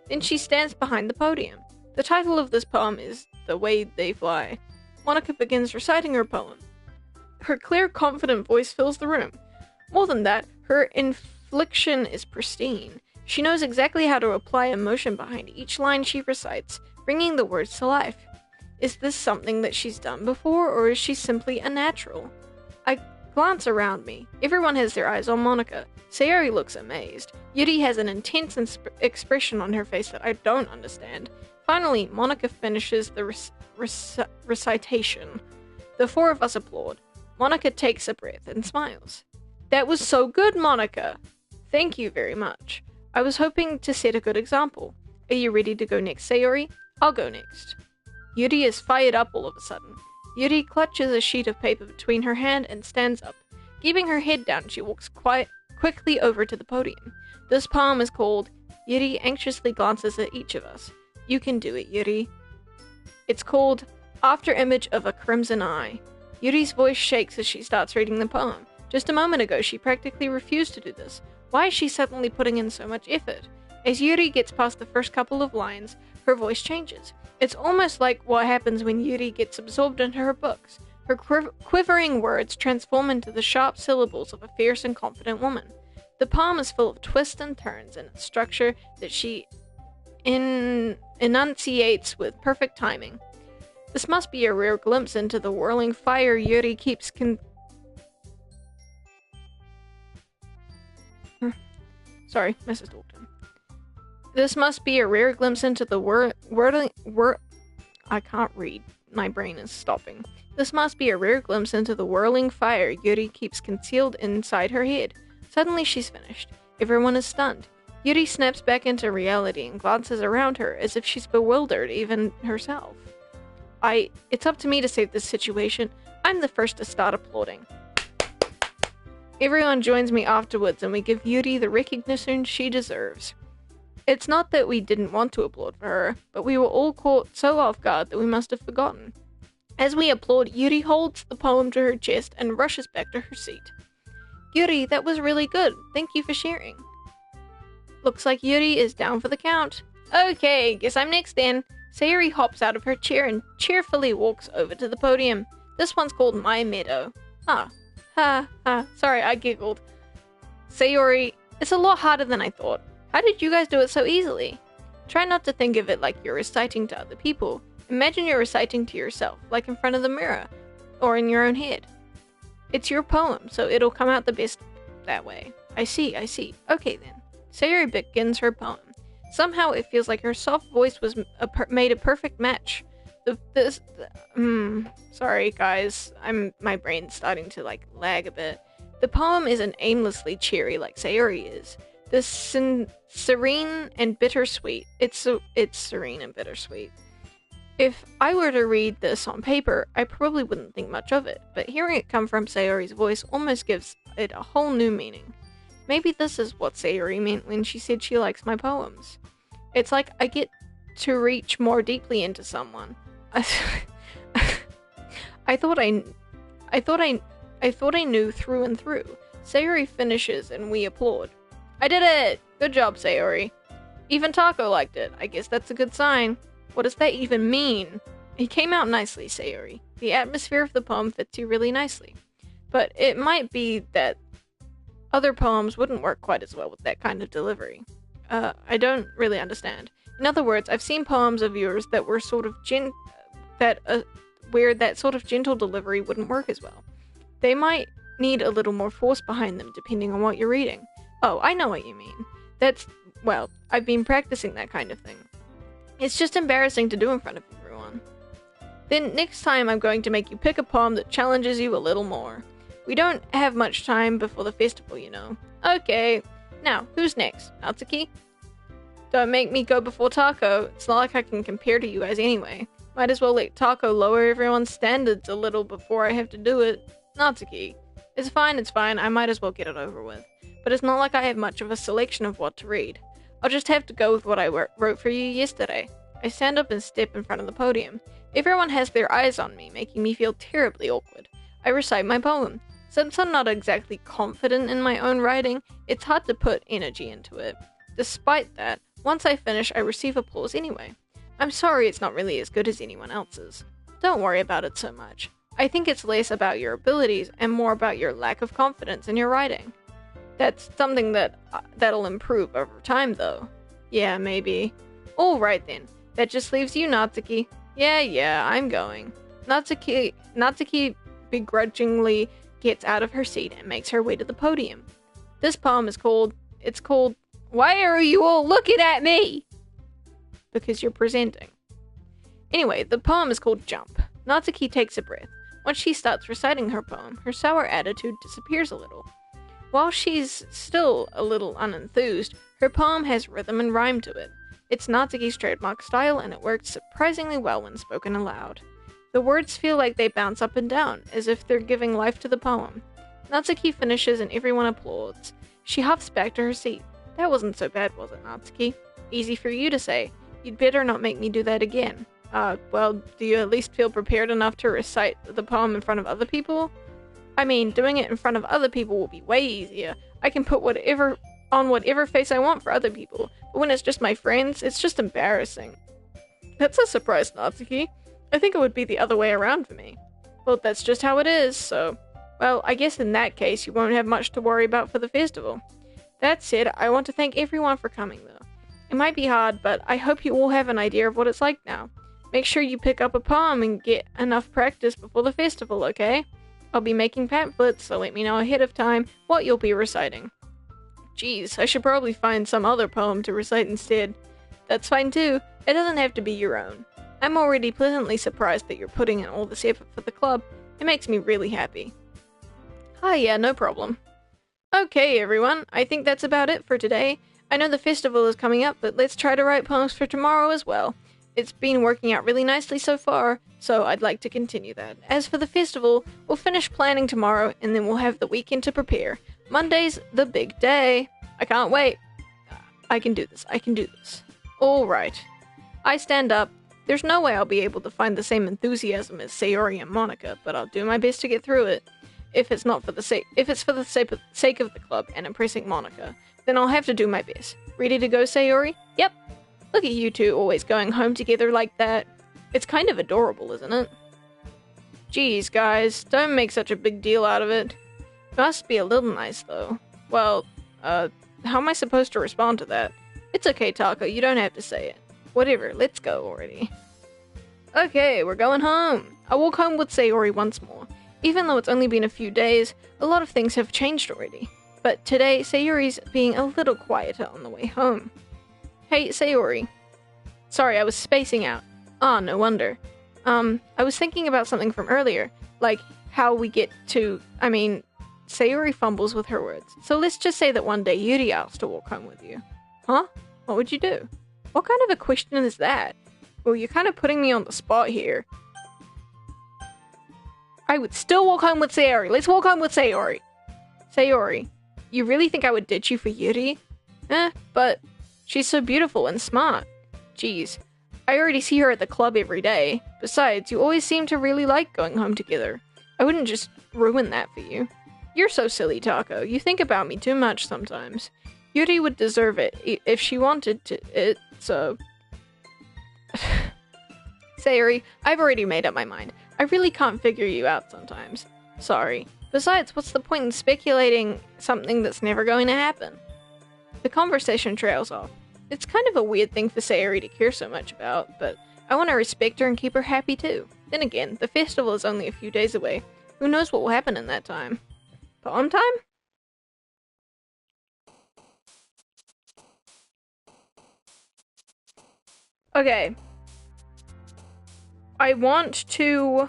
Then she stands behind the podium. The title of this poem is The Way They Fly. Monica begins reciting her poem. Her clear, confident voice fills the room. More than that, her inflection is pristine. She knows exactly how to apply emotion behind each line she recites, bringing the words to life. Is this something that she's done before, or is she simply a natural? I glance around me. Everyone has their eyes on Monica. Sayori looks amazed. Yuri has an intense expression on her face that I don't understand. Finally, Monica finishes the recitation. The four of us applaud. Monica takes a breath and smiles. That was so good, Monica! Thank you very much. I was hoping to set a good example. Are you ready to go next, Sayori? I'll go next. Yuri is fired up all of a sudden. Yuri clutches a sheet of paper between her hand and stands up. Keeping her head down, she walks quickly over to the podium. This poem is called Yuri anxiously glances at each of us. You can do it, Yuri. It's called After Image of a Crimson Eye. Yuri's voice shakes as she starts reading the poem. Just a moment ago, she practically refused to do this. Why is she suddenly putting in so much effort? As Yuri gets past the first couple of lines, her voice changes. It's almost like what happens when Yuri gets absorbed into her books. Her quivering words transform into the sharp syllables of a fierce and confident woman. The poem is full of twists and turns in its structure that she enunciates with perfect timing. This must be a rare glimpse into the whirling fire Yuri keeps Sorry, Mrs. Dalton. This must be a rare glimpse into the I can't read. My brain is stopping. This must be a rare glimpse into the whirling fire Yuri keeps concealed inside her head. Suddenly she's finished. Everyone is stunned. Yuri snaps back into reality and glances around her as if she's bewildered, even herself. It's up to me to save this situation. I'm the first to start applauding. Everyone joins me afterwards and we give Yuri the recognition she deserves. It's not that we didn't want to applaud for her, but we were all caught so off guard that we must have forgotten. As we applaud, Yuri holds the poem to her chest and rushes back to her seat. Yuri, that was really good. Thank you for sharing. Looks like Yuri is down for the count. Okay, guess I'm next then. Sayori hops out of her chair and cheerfully walks over to the podium. This one's called My Meadow. Sorry, I giggled. Sayori, it's a lot harder than I thought. How did you guys do it so easily? Try not to think of it like you're reciting to other people. Imagine you're reciting to yourself, like in front of the mirror, or in your own head. It's your poem, so it'll come out the best that way. I see. Okay then. Sayori begins her poem. Somehow it feels like her soft voice was made a perfect match. Sorry guys, my brain's starting to lag a bit. The poem isn't aimlessly cheery like Sayori is. This serene and bittersweet. It's serene and bittersweet. If I were to read this on paper, I probably wouldn't think much of it, but hearing it come from Sayori's voice almost gives it a whole new meaning. Maybe this is what Sayori meant when she said she likes my poems. It's like I get to reach more deeply into someone. I thought I knew through and through. Sayori finishes and we applaud. I did it! Good job, Sayori. Even Taco liked it. I guess that's a good sign. What does that even mean? It came out nicely, Sayori. The atmosphere of the poem fits you really nicely. But it might be that other poems wouldn't work quite as well with that kind of delivery. I don't really understand. In other words, I've seen poems of yours that were sort of where that sort of gentle delivery wouldn't work as well. They might need a little more force behind them depending on what you're reading. Oh, I know what you mean. I've been practicing that kind of thing. It's just embarrassing to do in front of everyone. Then next time I'm going to make you pick a poem that challenges you a little more. We don't have much time before the festival, you know. Okay, now, who's next? Natsuki? Don't make me go before Taco. It's not like I can compare to you guys anyway. Might as well let Taco lower everyone's standards a little before I have to do it. Natsuki. It's fine, I might as well get it over with. But it's not like I have much of a selection of what to read. I'll just have to go with what I wrote for you yesterday. I stand up and step in front of the podium. Everyone has their eyes on me, making me feel terribly awkward. I recite my poem. Since I'm not exactly confident in my own writing, it's hard to put energy into it. Despite that, once I finish, I receive applause anyway. I'm sorry it's not really as good as anyone else's. Don't worry about it so much. I think it's less about your abilities and more about your lack of confidence in your writing. That's something that'll improve over time, though. Yeah, maybe. Alright then. That just leaves you, Natsuki. Yeah, I'm going. Natsuki begrudgingly gets out of her seat and makes her way to the podium. This poem is called, Why Are You All Looking at Me? Because you're presenting. Anyway, the poem is called Jump. Natsuki takes a breath. Once she starts reciting her poem, her sour attitude disappears a little. While she's still a little unenthused, her poem has rhythm and rhyme to it. It's Natsuki's trademark style, and it works surprisingly well when spoken aloud. The words feel like they bounce up and down, as if they're giving life to the poem. Natsuki finishes and everyone applauds. She hops back to her seat. That wasn't so bad, was it, Natsuki? Easy for you to say. You'd better not make me do that again. Well, do you at least feel prepared enough to recite the poem in front of other people? I mean, doing it in front of other people will be way easier. I can put whatever face I want for other people, but when it's just my friends, it's just embarrassing. That's a surprise, Natsuki. I think it would be the other way around for me. Well, that's just how it is, so... Well, I guess in that case, you won't have much to worry about for the festival. That said, I want to thank everyone for coming, though. It might be hard, but I hope you all have an idea of what it's like now. Make sure you pick up a poem and get enough practice before the festival, okay? I'll be making pamphlets, so let me know ahead of time what you'll be reciting. Geez, I should probably find some other poem to recite instead. That's fine too. It doesn't have to be your own. I'm already pleasantly surprised that you're putting in all this effort for the club. It makes me really happy. Ah, yeah, no problem. Okay, everyone, I think that's about it for today. I know the festival is coming up, but let's try to write poems for tomorrow as well. It's been working out really nicely so far, so I'd like to continue that. As for the festival, we'll finish planning tomorrow, and then we'll have the weekend to prepare. Monday's the big day. I can't wait. I can do this. Alright. I stand up. There's no way I'll be able to find the same enthusiasm as Sayori and Monica, but I'll do my best to get through it. If it's for the sake of the club and impressing Monica, then I'll have to do my best. Ready to go, Sayori? Yep. Look at you two always going home together like that. It's kind of adorable, isn't it? Geez, guys, don't make such a big deal out of it. It must be a little nice, though. Well, how am I supposed to respond to that? It's okay, Taco, you don't have to say it. Whatever, let's go already. Okay, we're going home. I walk home with Sayori once more. Even though it's only been a few days, a lot of things have changed already. But today, Sayori's being a little quieter on the way home. Hey, Sayori. Sorry, I was spacing out. Ah, no wonder. I was thinking about something from earlier, like how we get to... Sayori fumbles with her words. So let's just say that one day Yuri asked to walk home with you. Huh? What would you do? What kind of a question is that? Well, you're kind of putting me on the spot here. I would still walk home with Sayori. Let's walk home with Sayori. Sayori, you really think I would ditch you for Yuri? But she's so beautiful and smart. Geez, I already see her at the club every day. Besides, you always seem to really like going home together. I wouldn't just ruin that for you. You're so silly, Taco. You think about me too much sometimes. Yuri would deserve it if she wanted it, so... Sayori, I've already made up my mind. I really can't figure you out sometimes. Sorry. Besides, what's the point in speculating something that's never going to happen? The conversation trails off. It's kind of a weird thing for Sayori to care so much about, but I want to respect her and keep her happy too. Then again, the festival is only a few days away. Who knows what will happen in that time? Poem time? Okay. I want to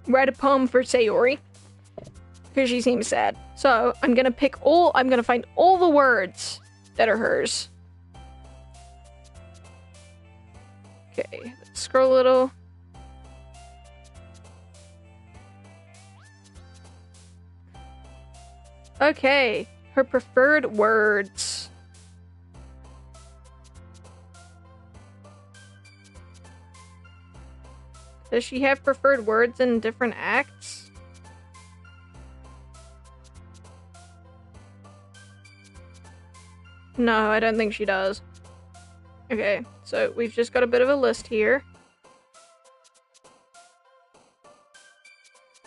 write a poem for Sayori because she seems sad. So I'm gonna find all the words that are hers. Okay, let's scroll a little. Okay, her preferred words. Does she have preferred words in different acts? No, I don't think she does. Okay, so we've just got a bit of a list here.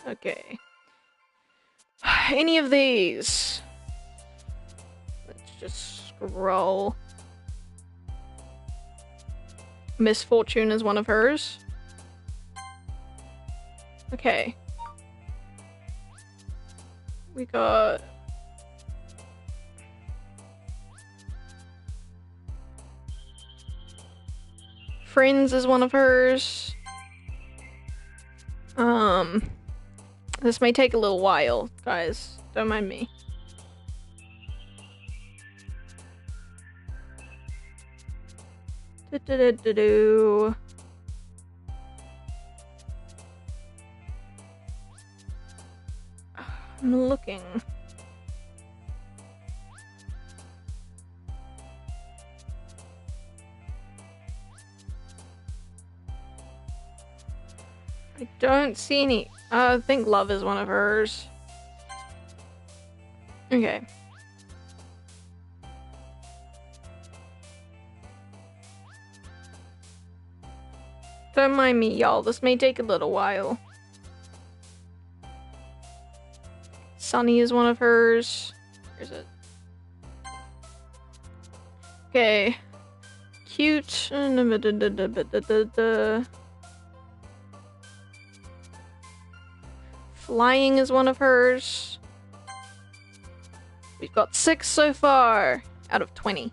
Okay. Any of these? Let's just scroll. Misfortune is one of hers. Okay. We got... Friends is one of hers. This may take a little while, guys. Don't mind me. Do-do-do-do-do. I'm looking. I don't see any. I think love is one of hers. Okay. Don't mind me, y'all. This may take a little while. Sunny is one of hers. Where is it? Okay. Cute. Flying is one of hers. We've got 6 so far out of 20.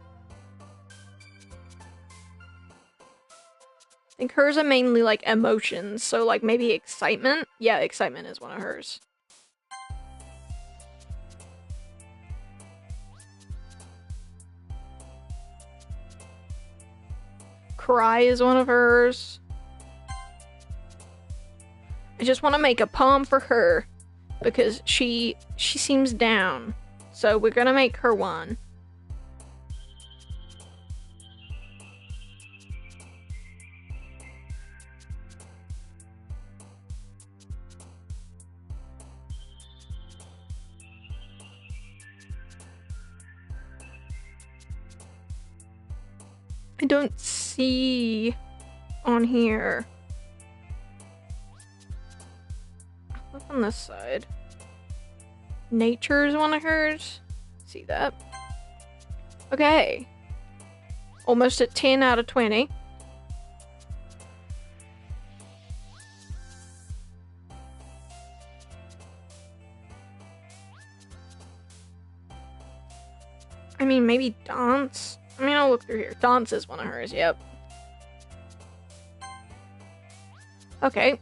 I think hers are mainly like emotions, so like maybe excitement. Yeah, excitement is one of hers. Cry is one of hers. I just want to make a poem for her because she seems down. So we're gonna make her one. I don't see on here. Look on this side. Nature is one of hers. See that? Okay. Almost at 10 out of 20. I mean, maybe dance? I mean, I'll look through here. Dance is one of hers, yep. Okay.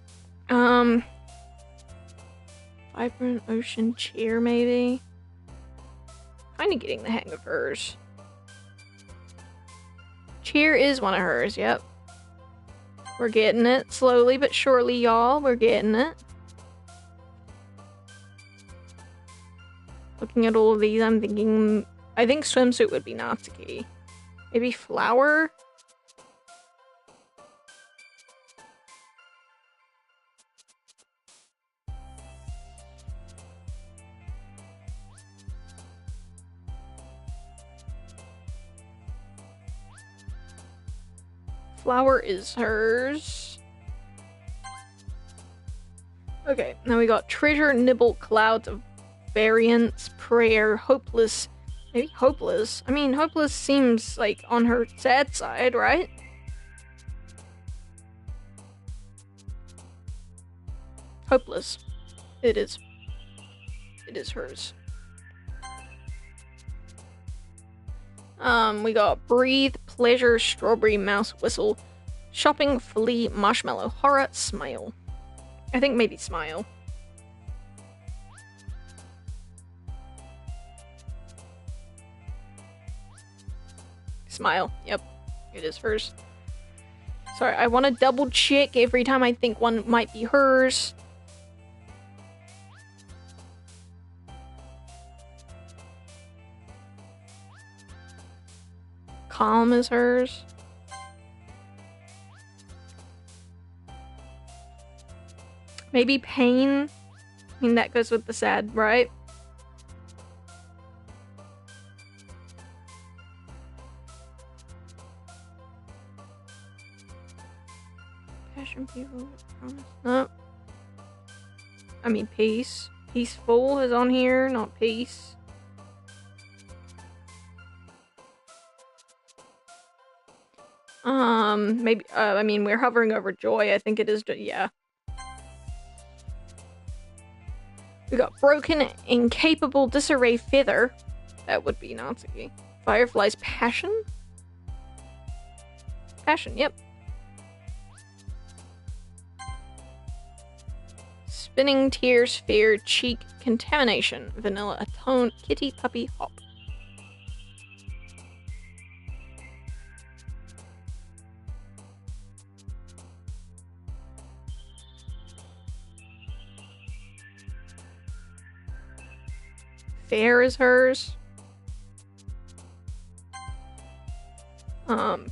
Vibrant ocean cheer, maybe? Kinda getting the hang of hers. Cheer is one of hers, yep. We're getting it. Slowly but surely, y'all. We're getting it. Looking at all of these, I'm thinking... I think swimsuit would be Natsuki. Maybe flower? Flower is hers. Okay, now we got treasure, nibble, clouds of variance, prayer, hopeless. Maybe hopeless. I mean, hopeless seems like on her sad side, right? Hopeless. It is. It is hers. We got breathe, pleasure, strawberry, mouse, whistle, shopping, flee, marshmallow, horror, smile. I think maybe smile. Smile. Yep. It is hers. Sorry, I want to double check every time I think one might be hers. Calm is hers. Maybe pain? I mean, that goes with the sad, right? Passion, people, promise. No. I mean, peace. Peaceful is on here, not peace. Maybe, I mean, we're hovering over joy. I think it is, yeah. We got broken, incapable, disarray, feather. That would be Natsuki. Firefly's passion? Passion, yep. Spinning, tears, fear, cheek, contamination, vanilla, atone, kitty, puppy, hop. Fair is hers.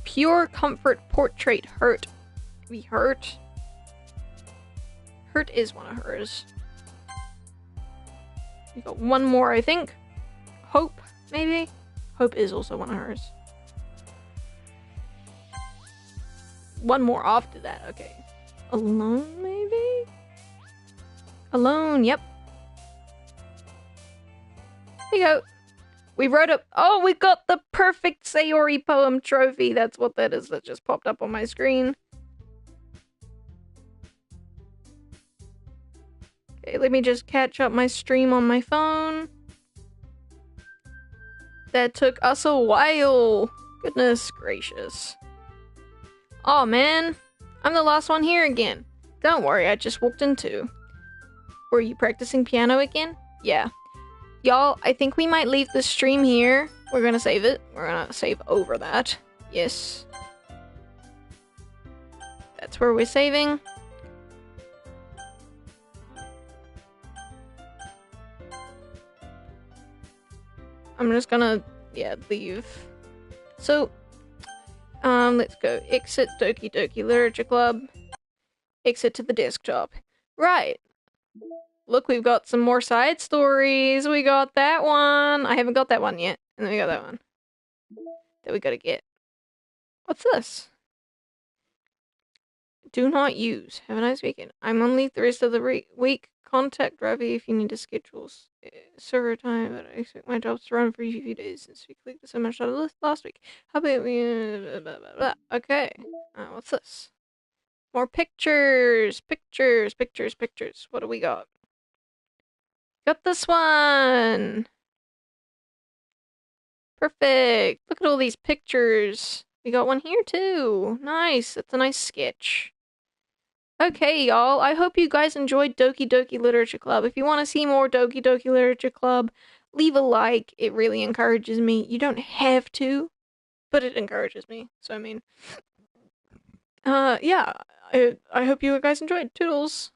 Pure comfort, portrait, hurt. Maybe hurt. Hurt is one of hers. We got one more, I think. Hope, maybe? Hope is also one of hers. One more after that, okay. Alone, maybe? Alone, yep. There you go. We wrote up. Oh, we got the perfect Sayori poem trophy. That's what that is. That just popped up on my screen. Okay, let me just catch up my stream on my phone. That took us a while. Goodness gracious. Oh man, I'm the last one here again. Don't worry, I just walked in too. Were you practicing piano again? Yeah. Y'all, I think we might leave the stream here. We're gonna save it. We're gonna save over that. Yes. That's where we're saving. I'm just gonna, yeah, leave. So, let's go. Exit Doki Doki Literature Club. Exit to the desktop. Right. Look, we've got some more side stories. We got that one. I haven't got that one yet. And then we got that one. That we gotta get. What's this? Do not use. Have a nice weekend. I'm on leave the rest of the week. Contact Ravi if you need to schedule server time, but I expect my jobs to run for a few days since we clicked so much on the list last week. How about we... blah, blah, blah. Okay. What's this? More pictures. Pictures. Pictures. Pictures. What do we got? Got this one! Perfect! Look at all these pictures. We got one here too. Nice. That's a nice sketch. Okay, y'all. I hope you guys enjoyed Doki Doki Literature Club. If you want to see more Doki Doki Literature Club, leave a like. It really encourages me. You don't have to, but it encourages me. So, I mean, yeah. I hope you guys enjoyed. Toodles!